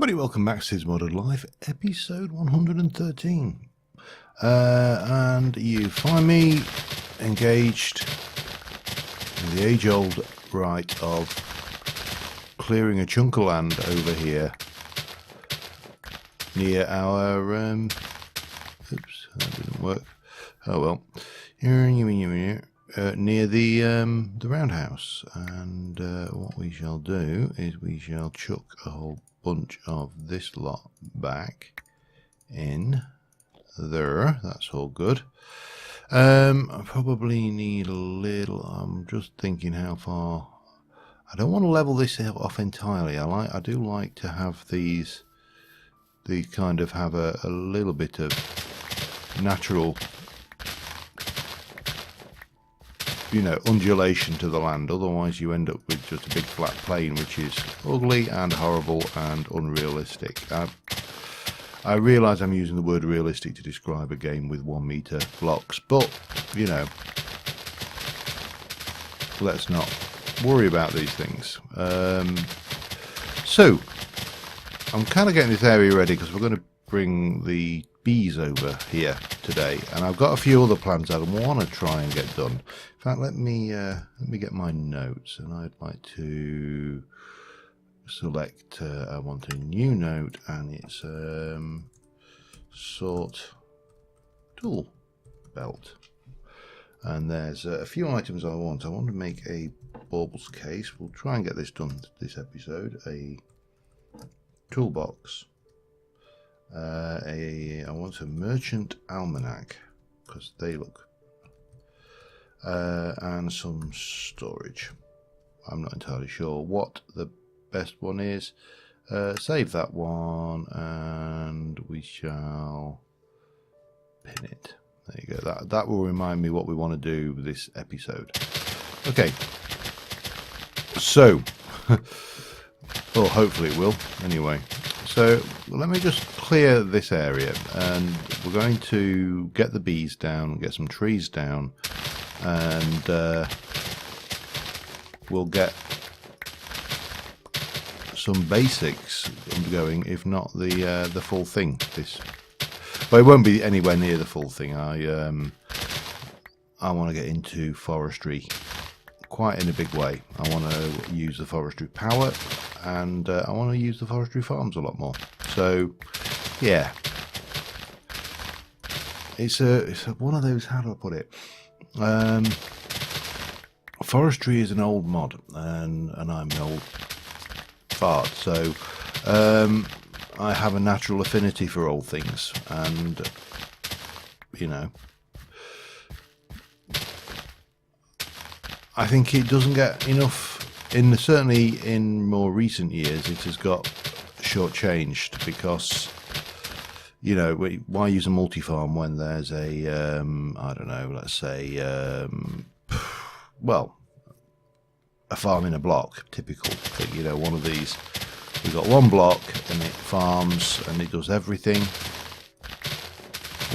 Everybody, welcome back to Cids Modded Life, episode 113. And you find me engaged in the age-old rite of clearing a chunk of land over here near our oops, that didn't work. Oh well. Near the roundhouse, and what we shall do is we shall chuck a whole bunch of this lot back in there. That's all good. I probably need a little. I'm just thinking how far. I don't want to level this off entirely. I do like to have these kind of have a little bit of natural, you know, undulation to the land. Otherwise you end up with just a big flat plain, which is ugly and horrible and unrealistic. I realise I'm using the word realistic to describe a game with 1 meter blocks, but you know, let's not worry about these things. So I'm kind of getting this area ready because we're going to bring the bees over here today, and I've got a few other plans I want to try and get done. In fact, let me get my notes, and I'd like to select. I want a new note, and it's sort tool belt, and there's a few items I want. I want to make a baubles case. We'll try and get this done this episode. A toolbox. I want a merchant almanac because they look, and some storage. I'm not entirely sure what the best one is. Save that one, and we shall pin it. There you go. That will remind me what we want to do with this episode. Okay. So, well, hopefully it will. Anyway. So let me just clear this area, and we're going to get the bees down, get some trees down, and we'll get some basics going, if not the full thing. But it won't be anywhere near the full thing. I want to get into forestry quite in a big way. I want to use the forestry power, and I want to use the forestry farms a lot more. So yeah, it's one of those, how do I put it, forestry is an old mod, and I'm an old fart, so I have a natural affinity for old things, and you know, I think it doesn't get enough. Certainly in more recent years, it has got shortchanged, because you know, why use a multi-farm when there's a I don't know, let's say well, a farm in a block, typical thing. You know, one of these, we've got one block and it farms and it does everything.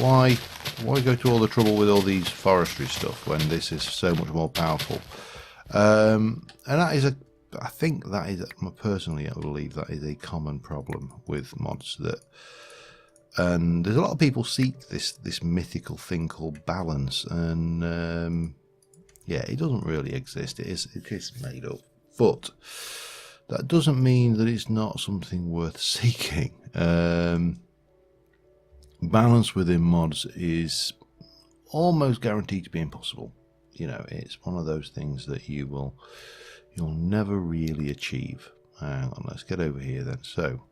Why go to all the trouble with all these forestry stuff when this is so much more powerful? And that is I think that is, personally, I believe that is a common problem with mods, and there's a lot of people seek this mythical thing called balance, and yeah, it doesn't really exist. It is made up, but that doesn't mean that it's not something worth seeking. Balance within mods is almost guaranteed to be impossible. You know, it's one of those things that you'll never really achieve. Hang on, let's get over here then. So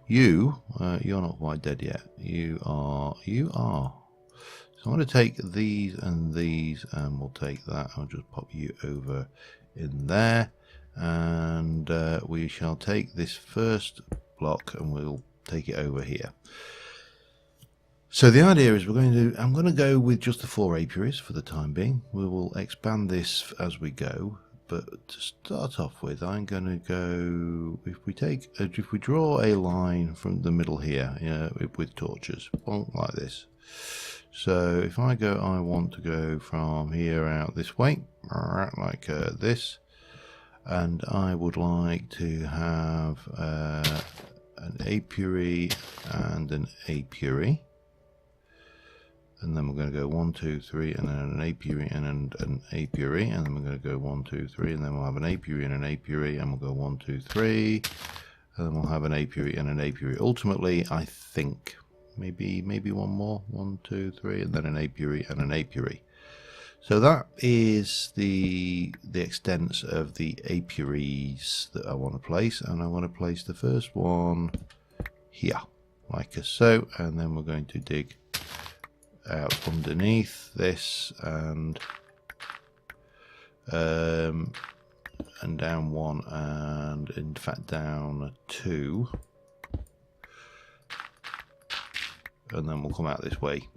you're not quite dead yet. You are. So I'm going to take these and these, and we'll take that. I'll just pop you over in there, and we shall take this first block and we'll take it over here. So the idea is I'm going to go with just the 4 apiaries for the time being. We will expand this as we go, but to start off with, I'm going to go, if we draw a line from the middle here, you know, with torches, like this. So if I want to go from here out this way, like this, and I would like to have an apiary and an apiary. And then we're going to go 1, 2, 3, and then an apiary and an apiary, and then we're going to go 1, 2, 3, and then we'll have an apiary and an apiary, and we'll go 1, 2, 3, and then we'll have an apiary and an apiary. Ultimately, I think maybe one more, 1, 2, 3, and then an apiary and an apiary. So that is the extent of the apiaries that I want to place, and I want to place the first one here, like so, and then we're going to dig out underneath this and down 1, and in fact down 2, and then we'll come out this way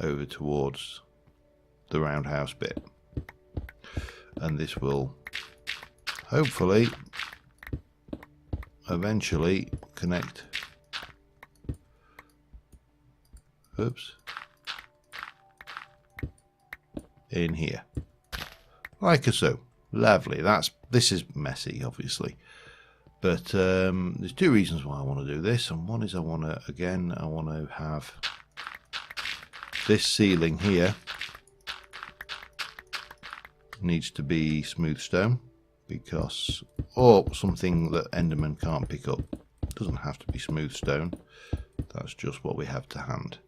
over towards the roundhouse bit, and this will hopefully eventually connect. Oops. In here, like so. Lovely. This is messy, obviously, but there's two reasons why I want to do this, and one is I want to have this ceiling here needs to be smooth stone, because or something that Enderman can't pick up. It doesn't have to be smooth stone. That's just what we have to hand.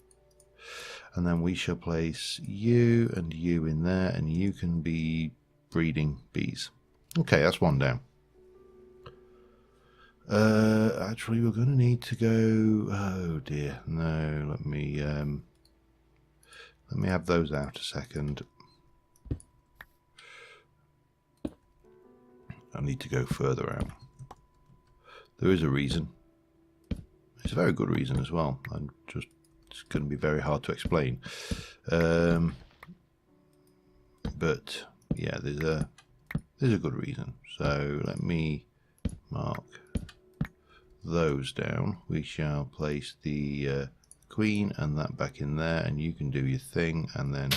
And then we shall place you and you in there, and you can be breeding bees. Okay, that's one down. Actually, we're going to need to go. Oh dear, no. Let me have those out a second. I need to go further out. There is a reason. It's a very good reason as well. It's going to be very hard to explain. But yeah, there's a good reason. So let me mark those down. We shall place the queen and that back in there, and you can do your thing, and then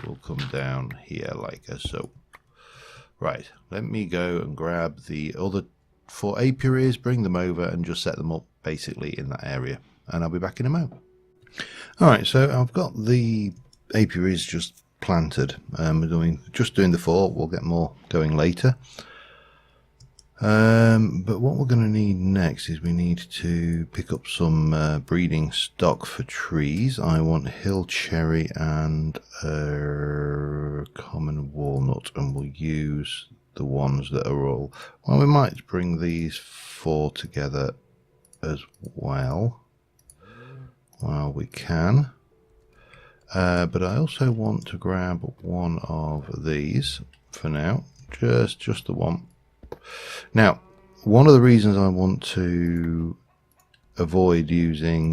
we'll come down here like so. Right, let me go and grab the other 4 apiaries, bring them over, and just set them up basically in that area, and I'll be back in a moment. Alright, so I've got the apiaries just planted. We're just doing the 4, we'll get more going later. But what we're going to need next is we need to pick up some breeding stock for trees. I want hill cherry and common walnut, and we'll use the ones that are all... Well, we might bring these 4 together as well while we can. But I also want to grab one of these for now, just the one. Now, one of the reasons I want to avoid using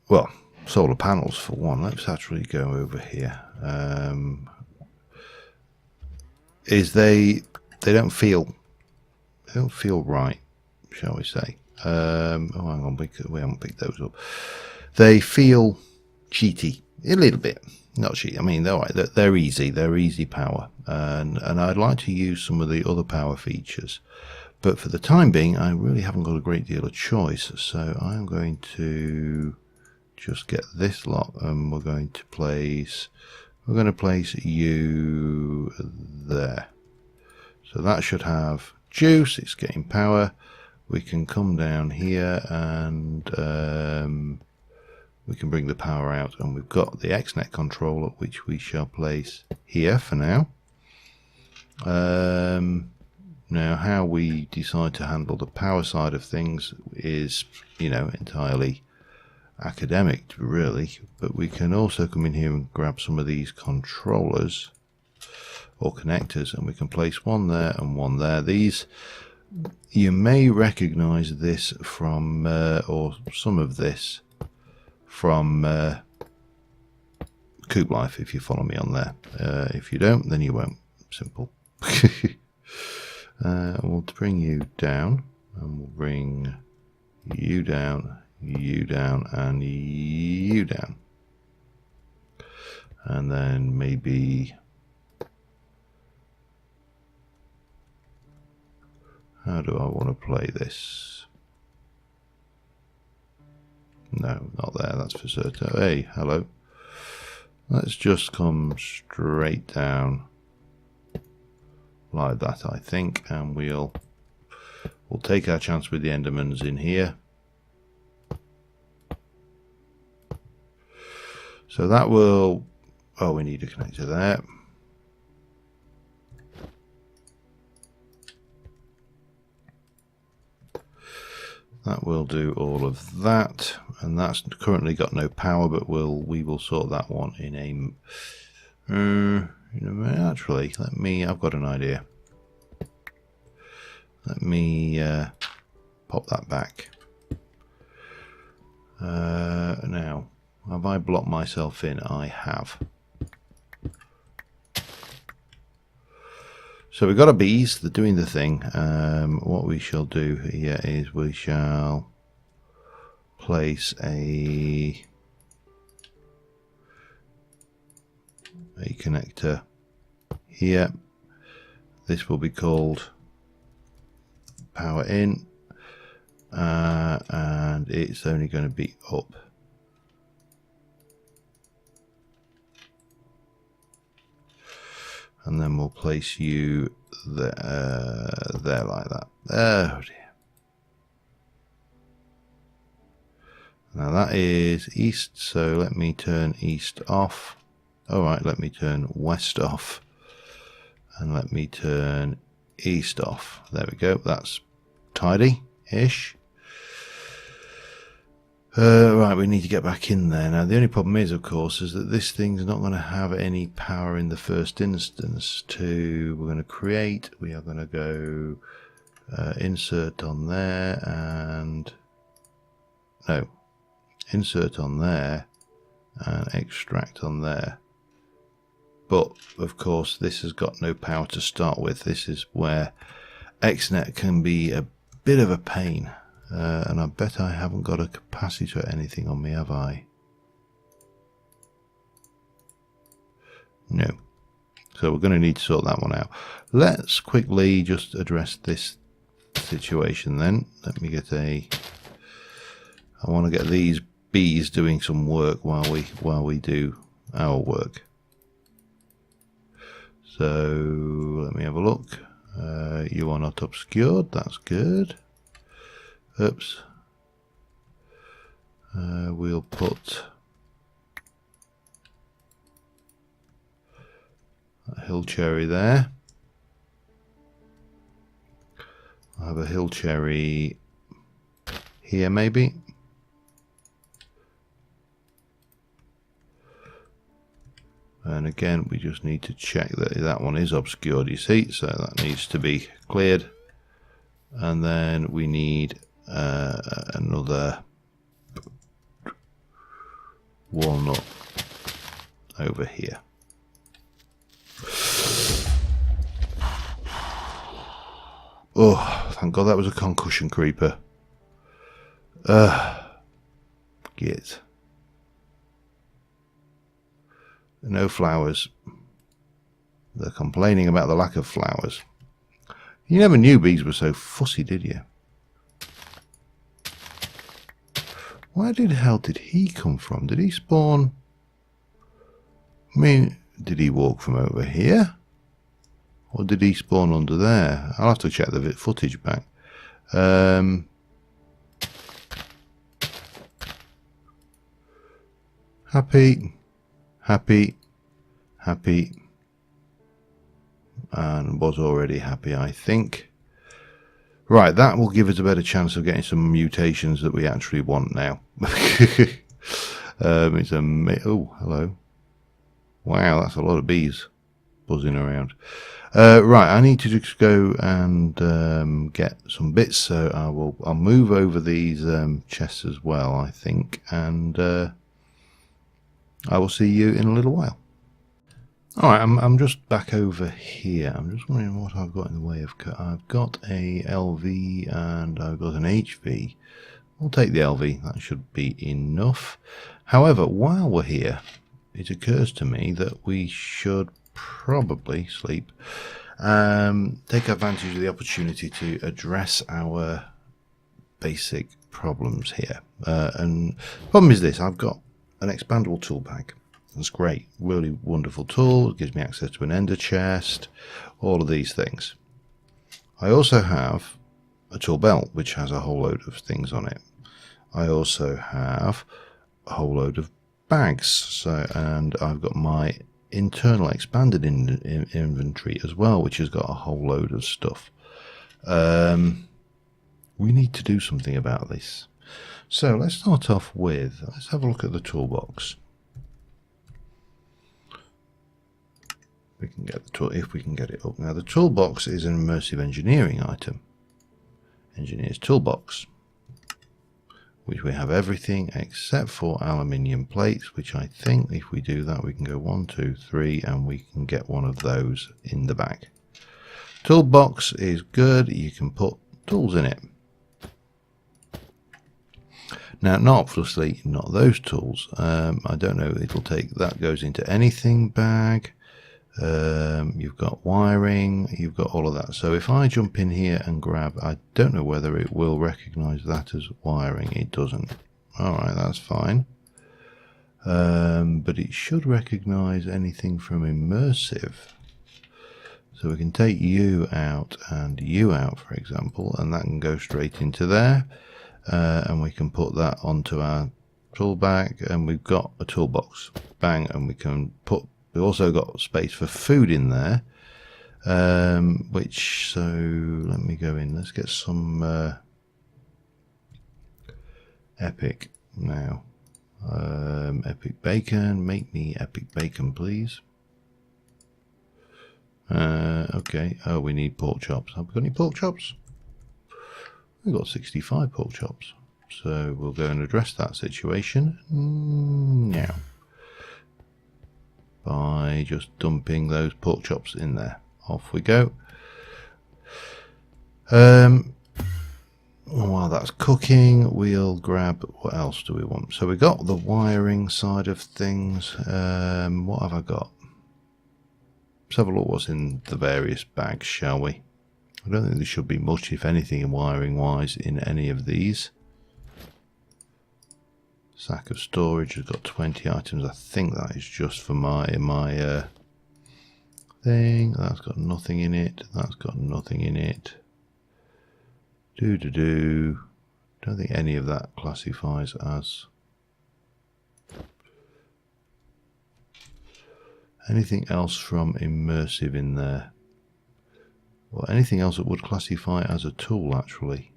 well, solar panels for one. Let's actually go over here. Is they don't feel right, shall we say? Oh, hang on, we haven't picked those up. They feel cheaty a little bit. Not cheat. I mean, they're easy. They're easy power, and I'd like to use some of the other power features, but for the time being, I really haven't got a great deal of choice. So I'm going to just get this lot, and we're going to place you there. So that should have juice. It's getting power. We can come down here and we can bring the power out, and we've got the XNet controller, which we shall place here for now. Now, how we decide to handle the power side of things is, entirely academic, really. But we can also come in here and grab some of these controllers or connectors, and we can place one there and one there. These, you may recognize this from, or some of this from Coop Life, if you follow me on there. If you don't, then you won't. Simple. We'll bring you down, and we'll bring you down, and you down, and then maybe How do I want to play this? No, not there, that's for certain. Hey, hello. Let's just come straight down like that, I think, and we'll take our chance with the Endermans in here. So that will... Oh, we need a connector there. That will do all of that, and that's currently got no power, but we will sort that one in a actually, I've got an idea. Let me pop that back. Now, have I blocked myself in? I have. So we've got our bees, they're doing the thing. What we shall do here is we shall place a connector here. This will be called power in, and it's only going to be up. And then we'll place you there like that. Oh dear. Now that is east, so let me turn east off. Alright, let me turn west off. And let me turn east off. There we go, that's tidy-ish. Right, we need to get back in there. Now, the only problem is, of course, is that this thing's not going to have any power in the first instance. We're going to create, we are going to go insert on there, and no, insert on there, and extract on there. But, of course, this has got no power to start with. This is where XNet can be a bit of a pain. And I bet I haven't got a capacitor or anything on me, have I? No. So we're going to need to sort that one out. Let's quickly just address this situation then. Let me get I want to get these bees doing some work while we do our work. So let me have a look. You are not obscured. That's good. Oops. We'll put a hill cherry there. I'll have a hill cherry here maybe. And again, we just need to check that that one is obscured, you see, so that needs to be cleared. And then we need another walnut over here. Oh, thank God that was a concussion creeper. Git. No flowers. They're complaining about the lack of flowers. You never knew bees were so fussy, did you? Where the hell did he come from? Did he spawn? I mean, did he walk from over here? Or did he spawn under there? I'll have to check the footage back. Happy. And was already happy, I think. Right, that will give us a better chance of getting some mutations that we actually want now. It's a... Oh, hello. Wow, that's a lot of bees buzzing around. Right, I need to just go and get some bits, so I'll move over these chests as well, I think, and I will see you in a little while. Alright, I'm just back over here. I'm just wondering what I've got in the way of... I've got a LV and I've got an HV. We'll take the LV, that should be enough. However, while we're here, it occurs to me that we should probably sleep. take advantage of the opportunity to address our basic problems here. And the problem is this: I've got an expandable tool bag. That's great, really wonderful tool. It gives me access to an ender chest, all of these things. I also have a tool belt which has a whole load of things on it. I also have a whole load of bags, and I've got my internal expanded inventory as well, which has got a whole load of stuff. We need to do something about this. So let's start off with, let's have a look at the toolbox. We can get the tool, if we can get it up. Now the toolbox is an immersive engineering item. Engineer's toolbox, which we have everything except for aluminium plates, which I think if we do that we can go 1, 2, 3 and we can get one of those in the bag. Toolbox is good, you can put tools in it. Now, not obviously not those tools. I don't know, it'll take, that goes into anything bag. You've got wiring, you've got all of that. So if I jump in here and grab, I don't know whether it will recognize that as wiring. It doesn't. Alright, that's fine. But it should recognize anything from immersive. So we can take you out and you out, for example, and that can go straight into there. And we can put that onto our tool bag, and we've got a toolbox. Bang, and we can put, we've also got space for food in there, which, so let me go in, let's get some epic now. Epic bacon, make me epic bacon please. Okay, oh, we need pork chops. Have we got any pork chops? We've got 65 pork chops, so we'll go and address that situation now by just dumping those pork chops in there. Off we go. While that's cooking, we'll grab, what else do we want? So we got the wiring side of things. What have I got? Let's have a look what's in the various bags, shall we? I don't think there should be much, if anything, wiring wise in any of these. Sack of storage has got 20 items. I think that is just for my thing. That's got nothing in it. That's got nothing in it. Don't think any of that classifies as anything else from immersive in there. Well, anything else that would classify as a tool, actually,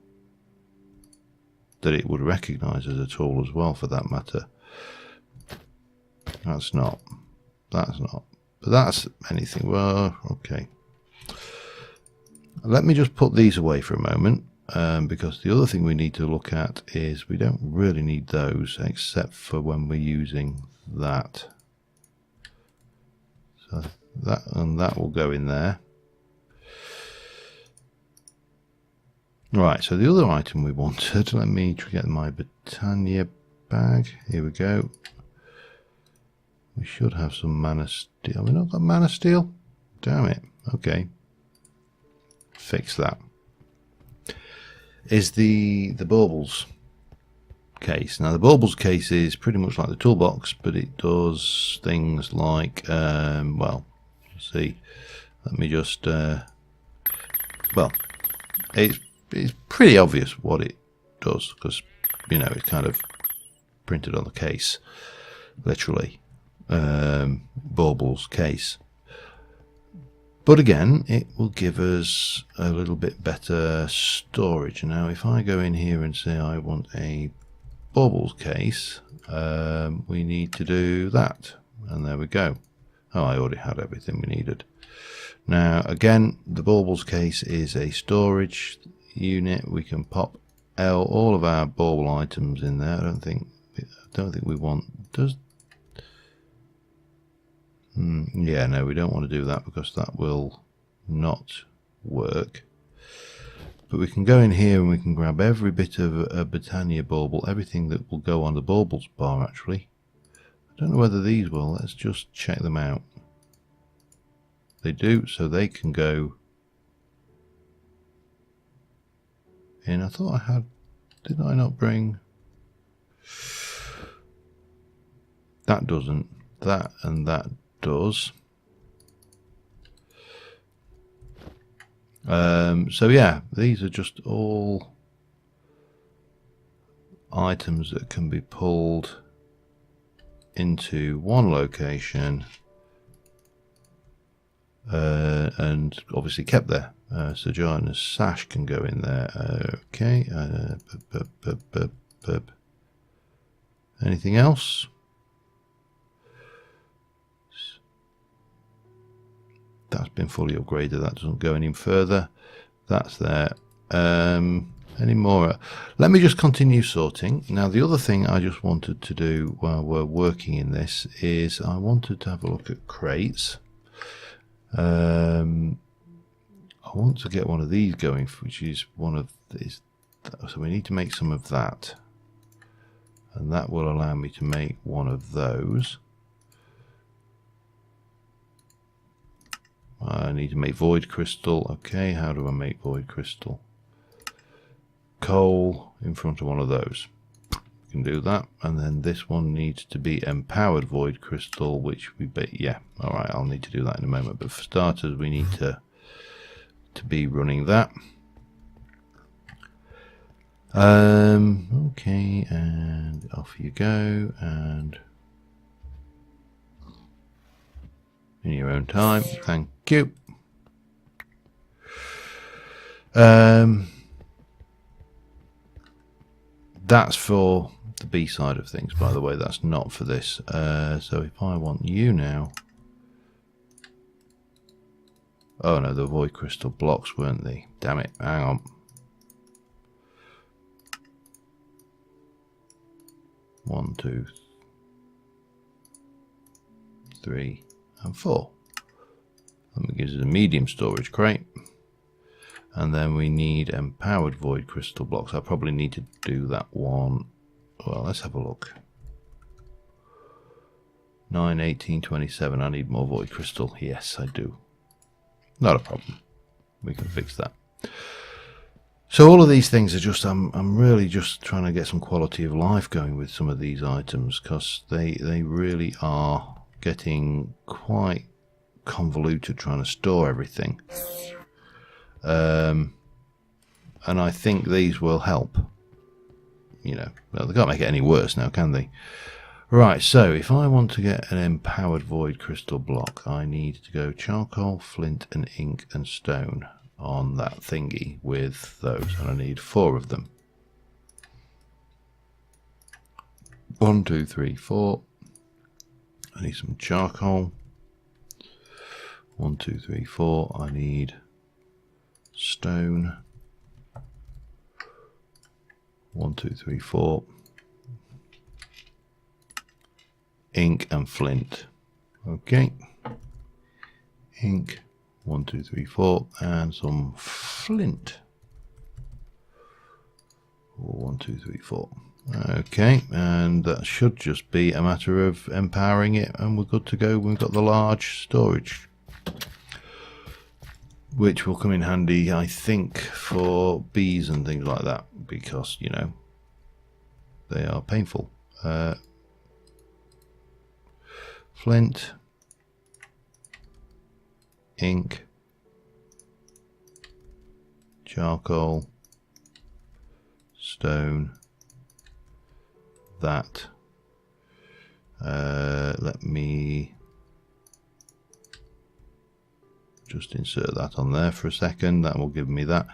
that it would recognize as a tool as well, for that matter. That's not, but that's anything. Well, okay, let me just put these away for a moment, because the other thing we need to look at is we don't really need those except for when we're using that. So that and that will go in there. Right, so the other item we wanted, let me get my Britannia bag. Here we go. We should have some mana steel. Have we not got mana steel? Damn it. Okay. Fix that. Is the baubles case. Now the baubles case is pretty much like the toolbox, but it does things like, well, let's see. Let me just, well, it's pretty obvious what it does, because, you know, it's kind of printed on the case, literally. Baubles case. But again, it will give us a little bit better storage. Now, if I go in here and say I want a baubles case, we need to do that. And there we go. Oh, I already had everything we needed. Now, again, the baubles case is a storage unit. We can pop out all of our bauble items in there. I don't think we want, does, yeah, no, we don't want to do that because that will not work. But we can go in here and we can grab every bit of a Britannia bauble, everything that will go on the baubles bar, actually. I don't know whether these will. Let's just check them out. They do, so they can go in. I thought I had, did I not bring? That doesn't. That and that does. So yeah, these are just all items that can be pulled into one location and obviously kept there. Sojourner's sash can go in there. Okay. Anything else? That's been fully upgraded. That doesn't go any further. That's there. Any more? Let me just continue sorting. Now, the other thing I just wanted to do while we're working in this is I wanted to have a look at crates. I want to get one of these going, which is one of these. So we need to make some of that. And that will allow me to make one of those. I need to make void crystal. Okay, how do I make void crystal? Coal in front of one of those. We can do that. And then this one needs to be empowered void crystal, which we yeah. All right, I'll need to do that in a moment. But for starters, we need to be running that. Okay, and off you go, and in your own time. Thank you. That's for the B side of things, by the way. That's not for this. So if I want you now. Oh no, the void crystal blocks weren't they? Damn it, hang on. 1, 2, 3, and 4. That gives us a medium storage crate. And then we need empowered void crystal blocks. I probably need to do that one. Well, let's have a look. 9, 18, 27. I need more void crystal. Yes, I do. Not a problem. We can fix that. So all of these things are just, I'm really just trying to get some quality of life going with some of these items, because they really are getting quite convoluted trying to store everything. And I think these will help. You know, well, they can't make it any worse now, can they? Right, so if I want to get an empowered void crystal block, I need to go charcoal, flint, and ink and stone on that thingy with those, and I need 4 of them. 1, 2, 3, 4. I need some charcoal. 1, 2, 3, 4. I need stone. 1, 2, 3, 4. Ink and flint. Okay. Ink. 1, 2, 3, 4, and some flint. 1, 2, 3, 4. Okay, and that should just be a matter of empowering it, and we're good to go. We've got the large storage, which will come in handy, I think, for bees and things like that, because, you know, they are painful. Flint, ink, charcoal, stone, that. Let me just insert that on there for a second. That will give me that.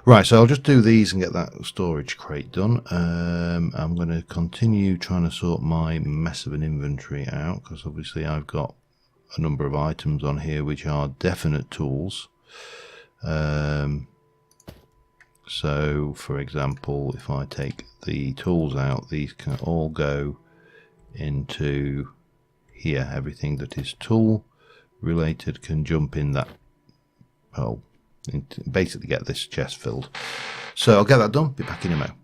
Right, so I'll just do these and get that storage crate done. I'm going to continue trying to sort my mess of an inventory out, because obviously I've got a number of items on here which are definite tools. So for example, if I take the tools out, these can all go into here. Everything that is tool related can jump in that hole, basically get this chest filled. So I'll get that done, be back in a moment.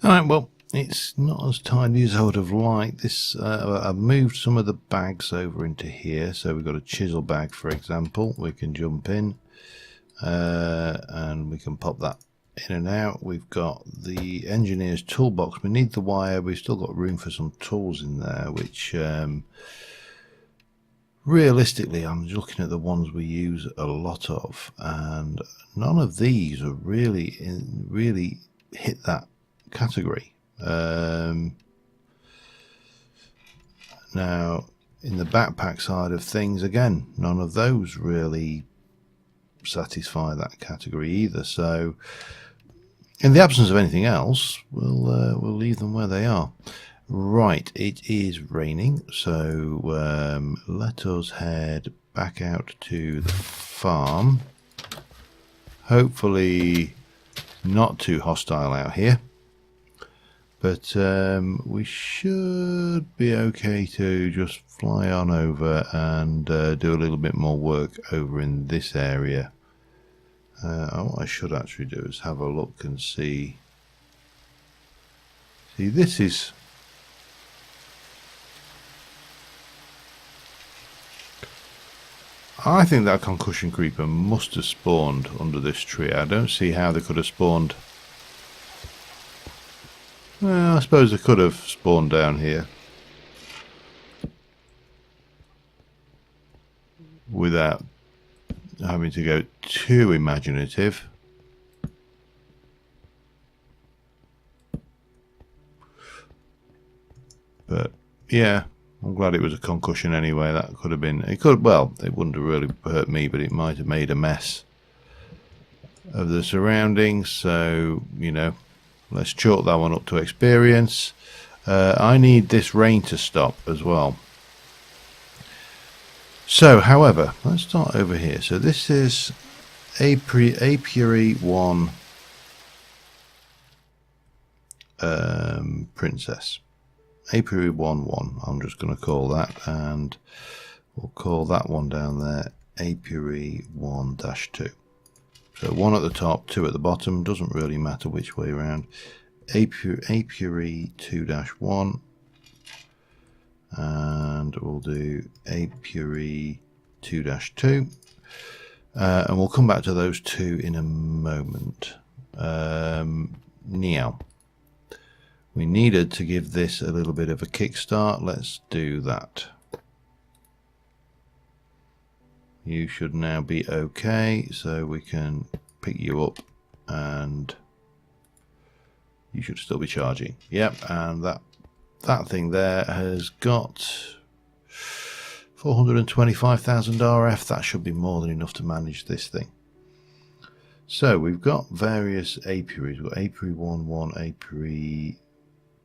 Alright, well, it's not as tidy as I would have liked. This I've moved some of the bags over into here. So we've got a chisel bag, for example. We can jump in and we can pop that in and out. We've got the engineer's toolbox. We need the wire. We've still got room for some tools in there, which realistically, I'm looking at the ones we use a lot of, and none of these are really hit that category. Now, in the backpack side of things, again, none of those really satisfy that category either. So, in the absence of anything else, we'll leave them where they are. Right, it is raining, so let us head back out to the farm. Hopefully not too hostile out here, but we should be okay to just fly on over and do a little bit more work over in this area. What I should actually do is have a look and see. This is... I think that concussion creeper must have spawned under this tree. I don't see how they could have spawned. Well, I suppose they could have spawned down here without having to go too imaginative. But yeah, I'm glad it was a concussion anyway. That could have been, it could, well, it wouldn't have really hurt me, but it might have made a mess of the surroundings. So, you know, let's chalk that one up to experience. I need this rain to stop as well. So, however, let's start over here. So this is Apiary 1 Princess. Apiary 1-1, I'm just going to call that, and we'll call that one down there Apiary 1-2. So 1 at the top, 2 at the bottom, doesn't really matter which way around. Apiary 2-1, and we'll do Apiary 2-2, and we'll come back to those two in a moment. Now, we needed to give this a little bit of a kickstart. Let's do that. You should now be okay, so we can pick you up and you should still be charging. Yep, and that thing there has got 425,000 RF. That should be more than enough to manage this thing. So we've got various apiaries. We've got Apiary 1-1, Apiary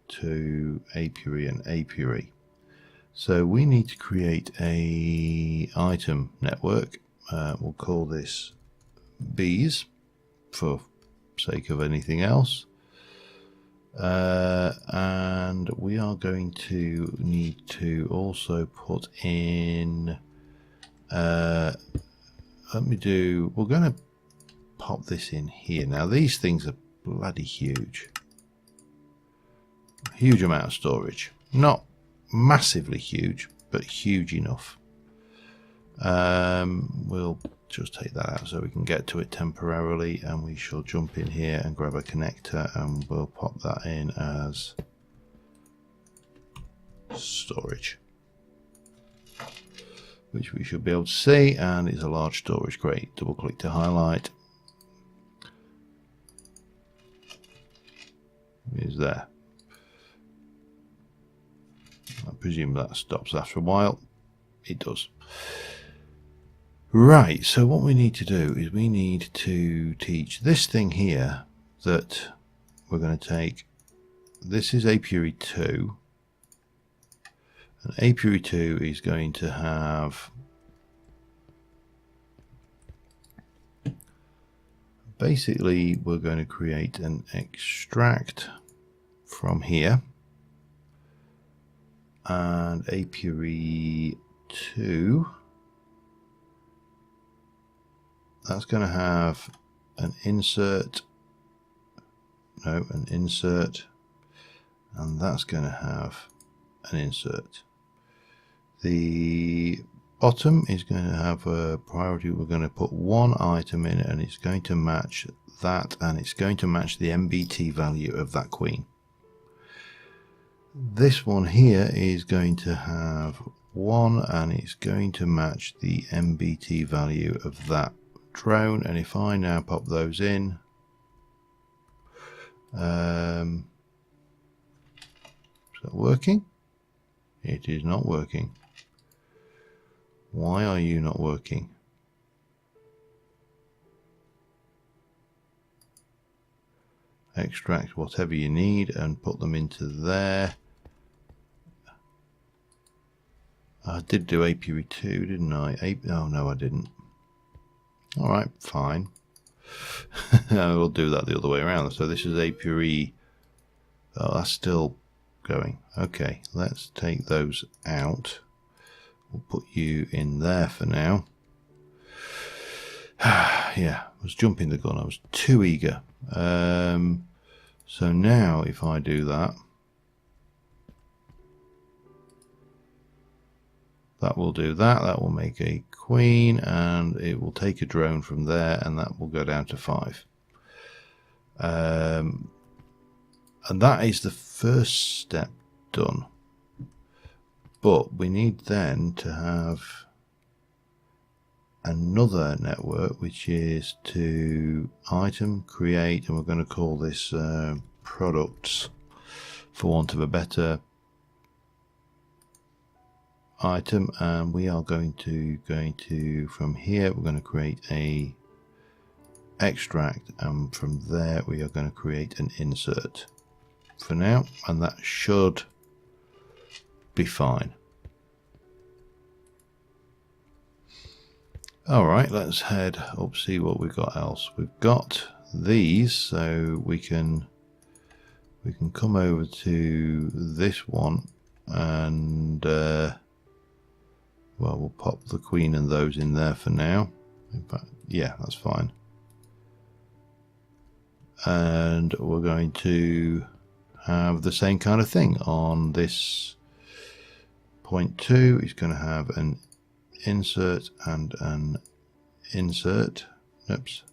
2, Apiary, and Apiary. So we need to create a item network. We'll call this bees for sake of anything else. And we are going to need to also put in, we're going to pop this in here. Now these things are bloody huge. Huge amount of storage. Not massively huge, but huge enough. We'll just take that out so we can get to it temporarily, and we shall jump in here and grab a connector, and we'll pop that in as storage, which we should be able to see, and it's a large storage. Great. Double click to highlight. Is there. I presume that stops after a while. It does. Right, so what we need to do is we need to teach this thing here that we're going to take. This is Apiary 2. And Apiary 2 is going to have basically, we're going to create an extract from here. And Apiary 2, that's going to have an insert, and that's going to have an insert. The bottom is going to have a priority. We're going to put one item in it, and it's going to match that, and it's going to match the MBT value of that queen. This one here is going to have one, and it's going to match the MBT value of that drone. And if I now pop those in, is that working? It is not working. Why are you not working? Extract whatever you need and put them into there. I did do apiary 2, didn't I? Oh no, I didn't. Alright, fine. We'll do that the other way around. So this is apiary. Oh, that's still going. Okay, let's take those out. We'll put you in there for now. Yeah, I was jumping the gun. I was too eager. So now if I do that, that will do that. That will make a queen, and it will take a drone from there, and that will go down to 5. And that is the first step done. But we need then to have another network, which is to item, create, and we're going to call this products, for want of a better item. And we are going to from here we're going to create a extract, and from there we are going to create an insert for now, and that should be fine. Alright, let's head up, see what we've got else. We've got these, so we can come over to this one, and well, we'll pop the queen and those in there for now. In fact, yeah, that's fine. And we're going to have the same kind of thing on this point 2. It's going to have an insert and an insert. Oops.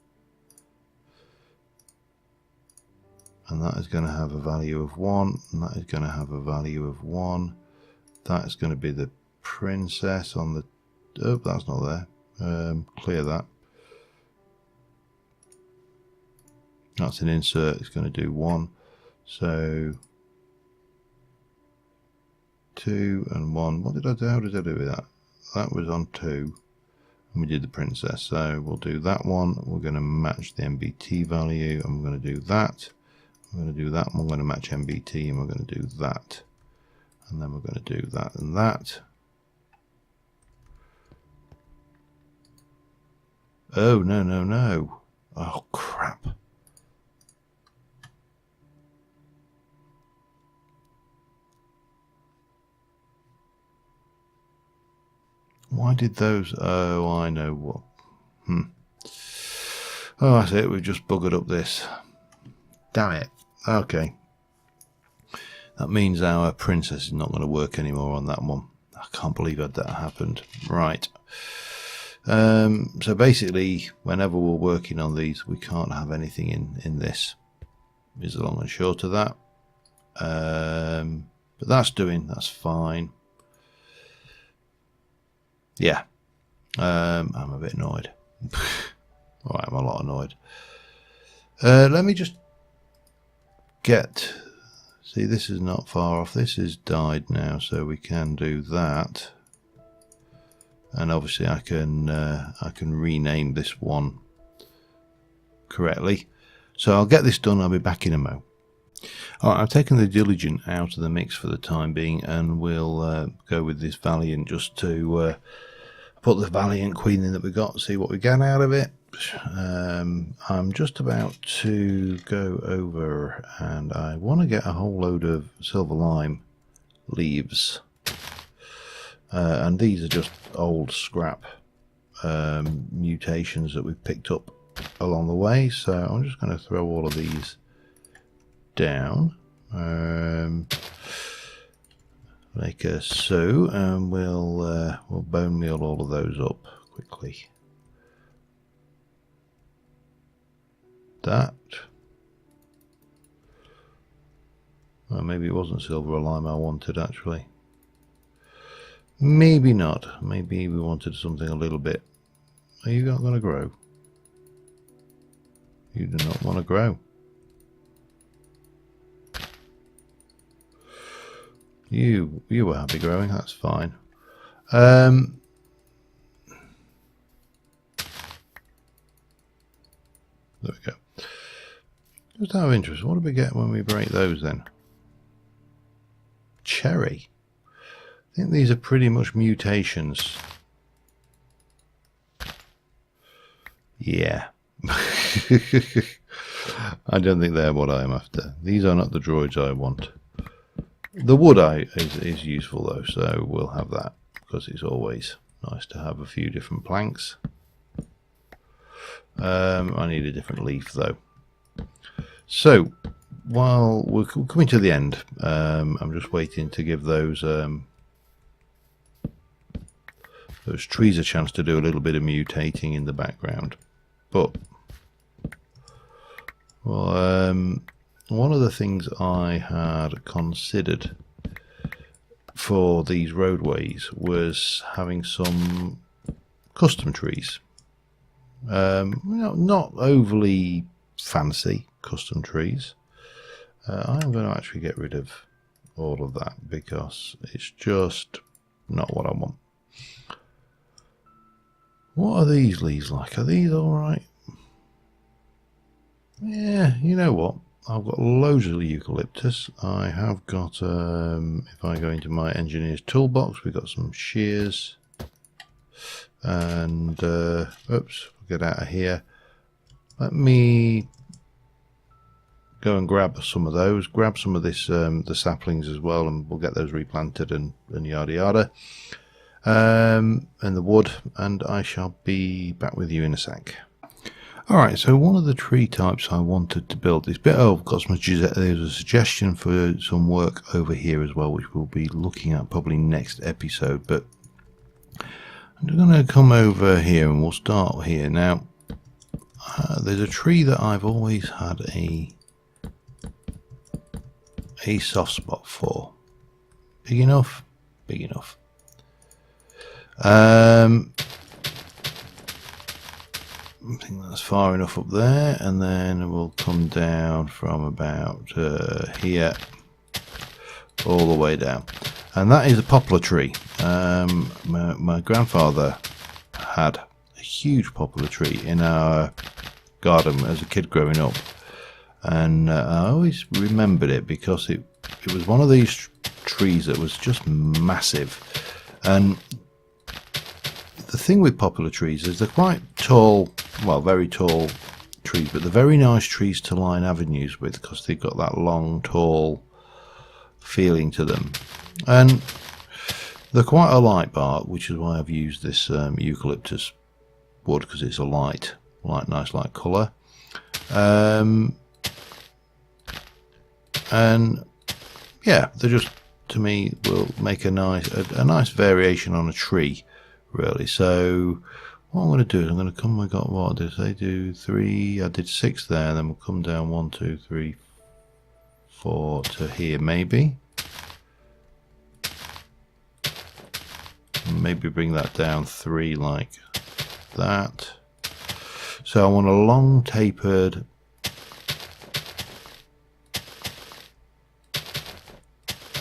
And that is going to have a value of 1, and that is going to have a value of 1. That is going to be the princess on the... Oh, that's not there. Clear that. That's an insert. It's going to do 1. So 2 and 1. What did I do? How did I do with that? That was on 2, and we did the princess. So we'll do that one. We're going to match the MBT value, and we're going to do that. We're going to do that one. We're going to match MBT, and we're going to do that. And then we're going to do that and that. Oh, no, no, no. Oh, crap. Why did those... Oh, I know what. Oh, that's it. We've just buggered up this. Damn it. Okay. That means our princess is not going to work anymore on that one. I can't believe that happened. Right. So basically, whenever we're working on these, we can't have anything in this. Is the long and short of that. But that's fine. Yeah. I'm a bit annoyed. Alright, I'm a lot annoyed. Let me just get... See, this is not far off. This is died now, so we can do that. And obviously I can rename this one correctly. So I'll get this done. I'll be back in a mo. Alright, I've taken the Diligent out of the mix for the time being, and we'll go with this Valiant just to put the Valiant Queen in that we got, see what we get out of it. I'm just about to go over, and I want to get a whole load of silver lime leaves, and these are just old scrap mutations that we've picked up along the way, so I'm just going to throw all of these down. Make a so, and we'll bone meal all of those up quickly. That. Well, maybe it wasn't silver or lime I wanted actually. Maybe not. Maybe we wanted something a little bit. Are you not going to grow? You do not want to grow. You were happy growing, that's fine. There we go. Just out of interest, what do we get when we break those then? Cherry. I think these are pretty much mutations. Yeah. I don't think they're what I'm after. These are not the droids I want. The wood is useful though, so we'll have that because it's always nice to have a few different planks. I need a different leaf though. So while we're coming to the end, I'm just waiting to give those trees a chance to do a little bit of mutating in the background. But well, one of the things I had considered for these roadways was having some custom trees. Not overly fancy custom trees. I'm going to actually get rid of all of that because it's just not what I want. What are these leaves like? Are these alright? Yeah, you know what? I've got loads of eucalyptus. I have got, if I go into my engineer's toolbox, we've got some shears. And, oops, we'll get out of here. Let me go and grab some of those. Grab some of this, the saplings as well, and we'll get those replanted and yada yada. And the wood, and I shall be back with you in a sec. Alright, so one of the tree types I wanted to build is there's a suggestion for some work over here as well, which we'll be looking at probably next episode, but I'm going to come over here and we'll start here. Now, there's a tree that I've always had a soft spot for. Big enough? Big enough. I think that's far enough up there, and then we'll come down from about here all the way down, and that is a poplar tree. My grandfather had a huge poplar tree in our garden as a kid growing up, and I always remembered it because it was one of these trees that was just massive. And the thing with poplar trees is they're quite tall, well, very tall trees, but they're very nice trees to line avenues with because they've got that long, tall feeling to them. And they're quite a light bark, which is why I've used this eucalyptus wood, because it's a nice light colour. And yeah, they just, to me, will make a nice variation on a tree, really. So what I'm going to do is I'm going to come, I got what did they do? 3, I did 6 there, and then we'll come down 1, 2, 3, 4 to here maybe. Maybe bring that down 3 like that. So I want a long tapered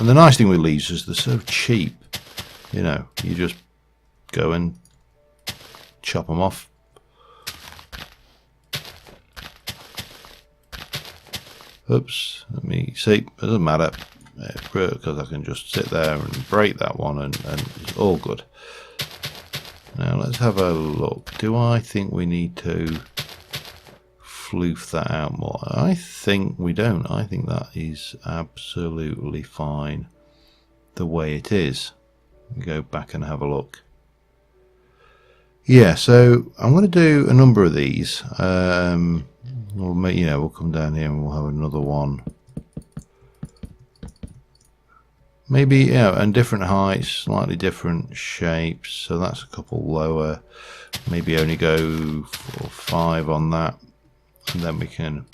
and the nice thing with leaves is they're so cheap, you know, you just go and chop them off. Oops, let me see, it doesn't matter because I can just sit there and break that one and it's all good. Now let's have a look. Do I think we need to floof that out more? I think we don't. I think that is absolutely fine the way it is. Go back and have a look. Yeah, so I'm going to do a number of these. We'll come down here and we'll have another one maybe, yeah, and different heights, slightly different shapes. So that's a couple lower. Maybe only go 4 or 5 on that, and then we can,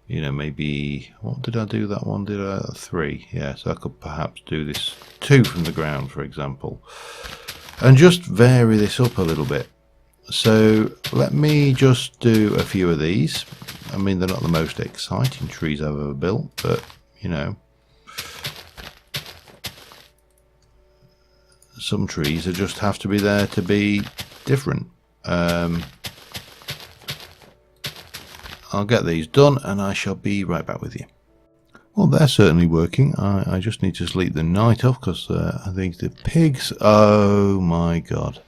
you know, maybe, what did I do that one? Did I 3? Yeah, so I could perhaps do this 2 from the ground, for example, and just vary this up a little bit. So let me just do a few of these. I mean, they're not the most exciting trees I've ever built, but you know, some trees just have to be there to be different. I'll get these done and I shall be right back with you. Well, they're certainly working. I just need to sleep the night off because I think the pigs, oh my god.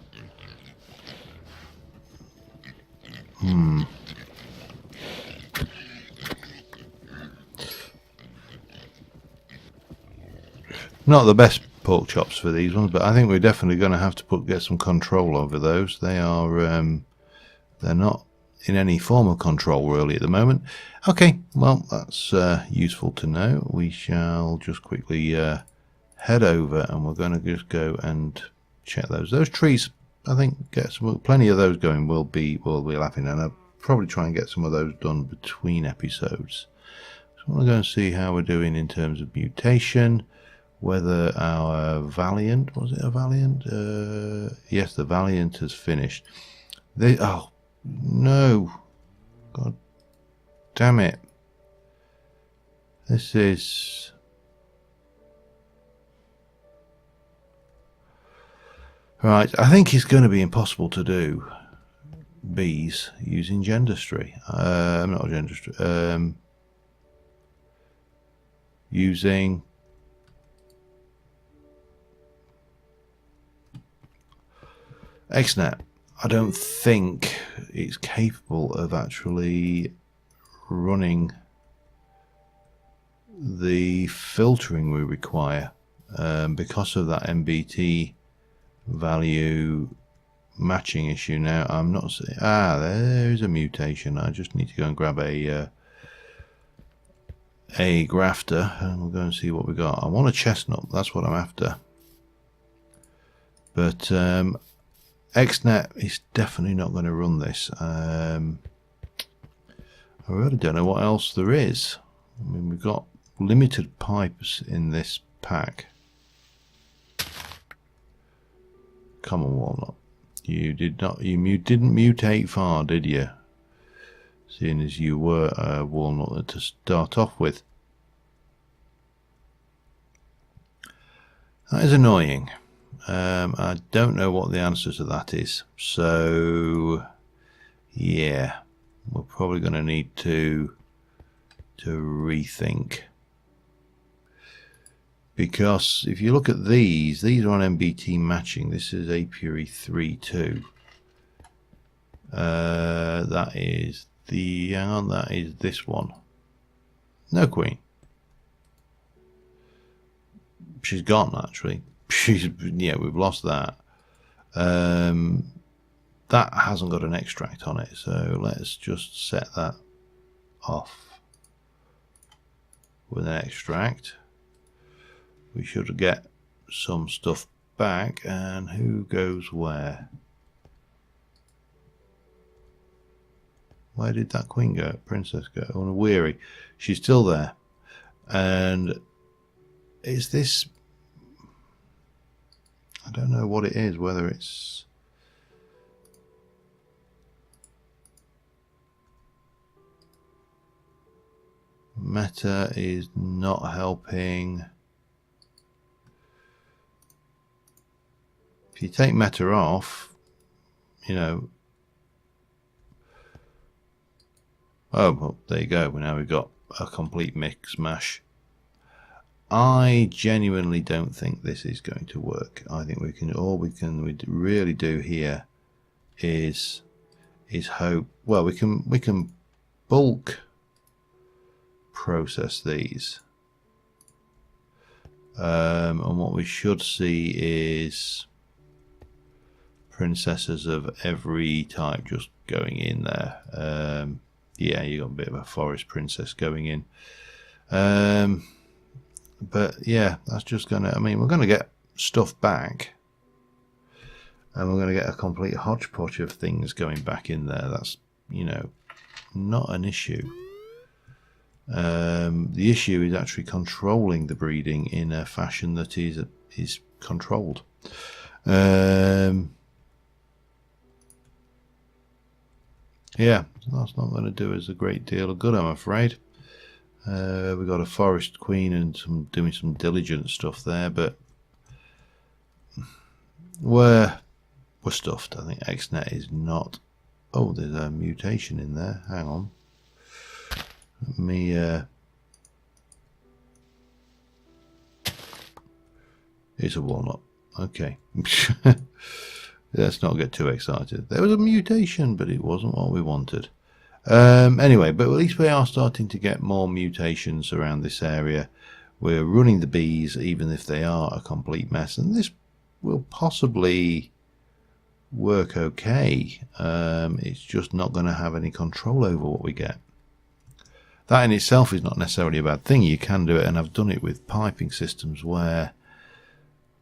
Not the best pork chops for these ones, but I think we're definitely going to have to get some control over those. They are, they're not in any form of control really at the moment. Okay, well, that's useful to know. We shall just quickly head over and we're going to just go and check those trees. I think get plenty of those going. We'll be laughing, and I'll probably try and get some of those done between episodes. So I want to go and see how we're doing in terms of mutation. Whether our Valiant, was it a Valiant? Yes, the Valiant has finished. Oh no, god damn it, this is right. I think it's going to be impossible to do bees using gendustry. Not gendustry, using XNet. I don't think it's capable of actually running the filtering we require because of that MBT value matching issue. Now I'm not saying, there's a mutation. I just need to go and grab a grafter and we'll go and see what we got. I want a chestnut, that's what I'm after, but XNet is definitely not going to run this. I really don't know what else there is. I mean, we've got limited pipes in this pack. Come on, Walnut. You didn't mutate far, did you? Seeing as you were a walnut to start off with. That is annoying. I don't know what the answer to that is, so yeah, we're probably going to need to rethink, because if you look at these are on MBT matching. This is apiary 3.2. That is that is this one. No queen. She's gone actually. Yeah, we've lost that. That hasn't got an extract on it, so let's just set that off with an extract. We should get some stuff back. And who goes where? Where did that queen go? Princess go? On a weary. She's still there. And is this, I don't know what it is, whether it's meta is not helping. If you take meta off, you know, oh well, there you go. Now we've got a complete mix mash. I genuinely don't think this is going to work. I think we really do here is hope. Well, we can bulk process these, and what we should see is princesses of every type just going in there. Yeah, you got a bit of a forest princess going in. But yeah, that's just gonna, I mean, we're gonna get stuff back, and we're gonna get a complete hodgepodge of things going back in there. That's, you know, not an issue. The issue is actually controlling the breeding in a fashion that is controlled. Yeah, that's not going to do us a great deal of good, I'm afraid. We've got a forest queen and doing some diligent stuff there, but we're stuffed. I think XNet is not. Oh, there's a mutation in there. Hang on. Let me. It's a walnut. Okay. Let's not get too excited. There was a mutation, but it wasn't what we wanted. Anyway, but at least we are starting to get more mutations around this area. We're running the bees, even if they are a complete mess, and this will possibly work okay. It's just not going to have any control over what we get. That in itself is not necessarily a bad thing. You can do it, and I've done it with piping systems where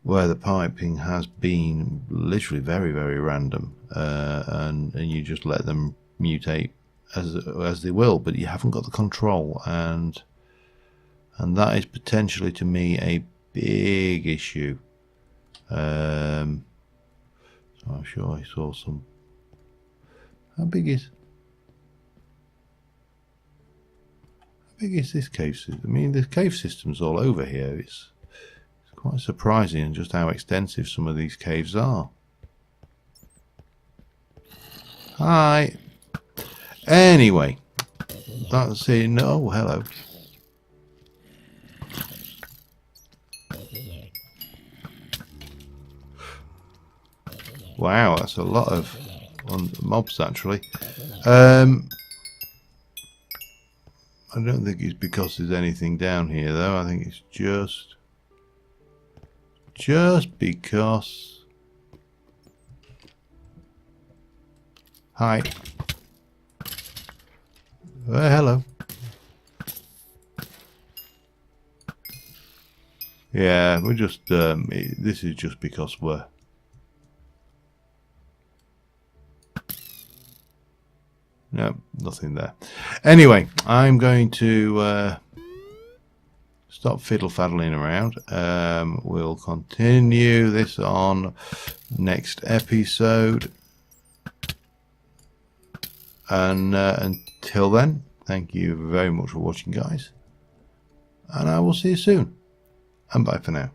the piping has been literally very, very random, and you just let them mutate as they will, but you haven't got the control, and that is potentially, to me, a big issue. So I'm sure I saw some. How big is this cave system? I mean, the cave system's all over here. It's quite surprising just how extensive some of these caves are. Hi. Anyway, that's it. Oh, hello. Wow, that's a lot of mobs, actually. I don't think it's because there's anything down here, though. I think it's just because. Hi. Hello. Yeah, we're just. This is just because we're. No, nothing there. Anyway, I'm going to stop fiddle-faddling around. We'll continue this on next episode. And until then, thank you very much for watching, guys. And I will see you soon. And bye for now.